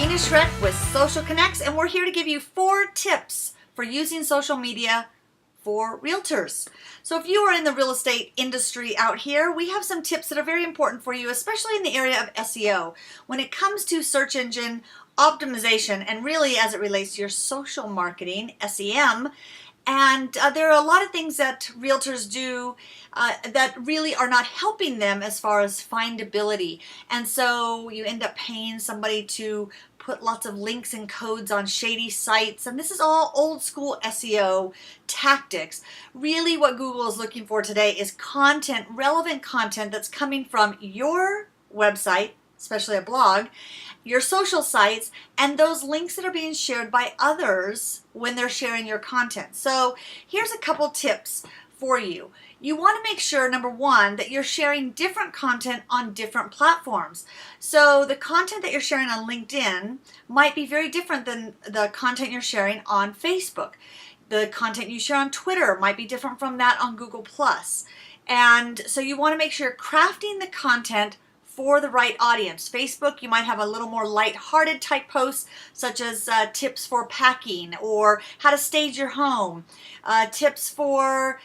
Gina Schreck with Social Connects, and we're here to give you 4 tips for using social media for realtors. So if you are in the real estate industry out here, we have some tips that are very important for you, especially in the area of SEO. When it comes to search engine optimization, and really as it relates to your social marketing, SEM, and there are a lot of things that realtors do that really are not helping them as far as findability. And so you end up paying somebody to put lots of links and codes on shady sites. And this is all old school SEO tactics. Really what Google is looking for today is content, relevant content that's coming from your website, especially a blog, your social sites, and those links that are being shared by others when they're sharing your content. So here's a couple tips for you. You want to make sure, number one, that you're sharing different content on different platforms. So the content that you're sharing on LinkedIn might be very different than the content you're sharing on Facebook. The content you share on Twitter might be different from that on Google+. And so you want to make sure you're crafting the content for the right audience. Facebook, you might have a little more light-hearted type posts, such as tips for packing or how to stage your home, tips for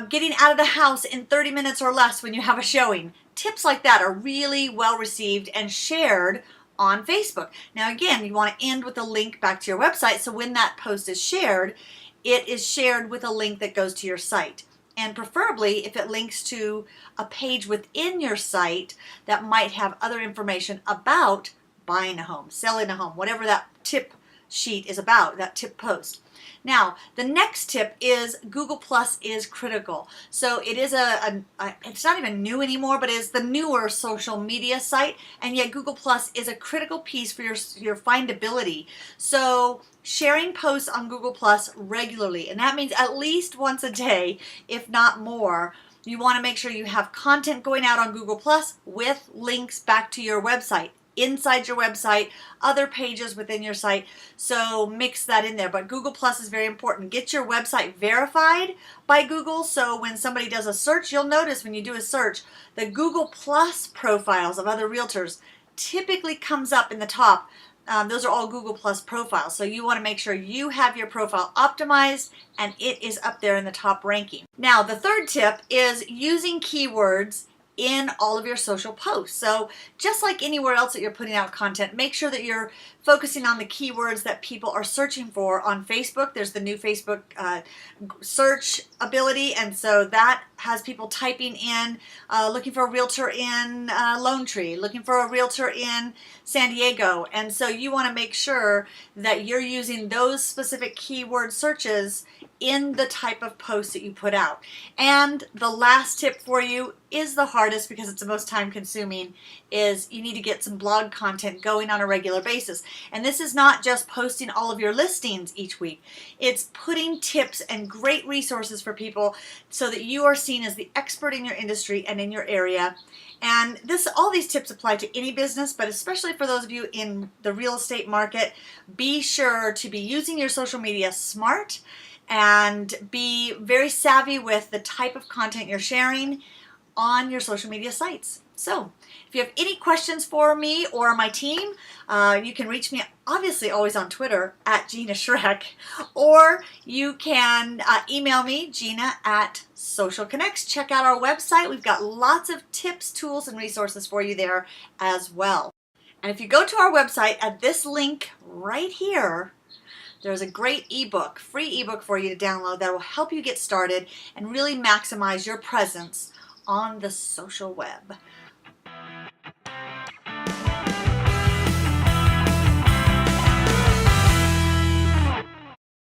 getting out of the house in 30 minutes or less when you have a showing. Tips like that are really well received and shared on Facebook. Now again, you want to end with a link back to your website, so when that post is shared, it is shared with a link that goes to your site. And preferably if it links to a page within your site that might have other information about buying a home, selling a home, whatever that tip sheet is about, that tip post. Now, the next tip is Google Plus is critical. So it is it's not even new anymore, but it's the newer social media site, and yet Google Plus is a critical piece for your findability. So sharing posts on Google Plus regularly, and that means at least once a day, if not more. You want to make sure you have content going out on Google Plus with links back to your website, inside your website, other pages within your site, so mix that in there. But Google Plus is very important. Get your website verified by Google, so when somebody does a search, you'll notice when you do a search, the Google Plus profiles of other realtors typically comes up in the top. Those are all Google Plus profiles, so you want to make sure you have your profile optimized and it is up there in the top ranking. Now, the third tip is using keywords in all of your social posts. So just like anywhere else that you're putting out content, make sure that you're focusing on the keywords that people are searching for on Facebook. There's the new Facebook search ability, and so that has people typing in, looking for a realtor in Lone Tree, looking for a realtor in San Diego. And so you want to make sure that you're using those specific keyword searches in the type of post that you put out. And the last tip for you is the hardest because it's the most time consuming, is you need to get some blog content going on a regular basis. And this is not just posting all of your listings each week. It's putting tips and great resources for people so that you are seen as the expert in your industry and in your area. And all these tips apply to any business, but especially for those of you in the real estate market, be sure to be using your social media smart and be very savvy with the type of content you're sharing on your social media sites. So if you have any questions for me or my team, you can reach me obviously always on Twitter at Gina Schreck, or you can email me, Gina@Social Connects. Check out our website. We've got lots of tips, tools, and resources for you there as well. And if you go to our website at this link right here, there's a great ebook, free ebook for you to download that will help you get started and really maximize your presence on the social web.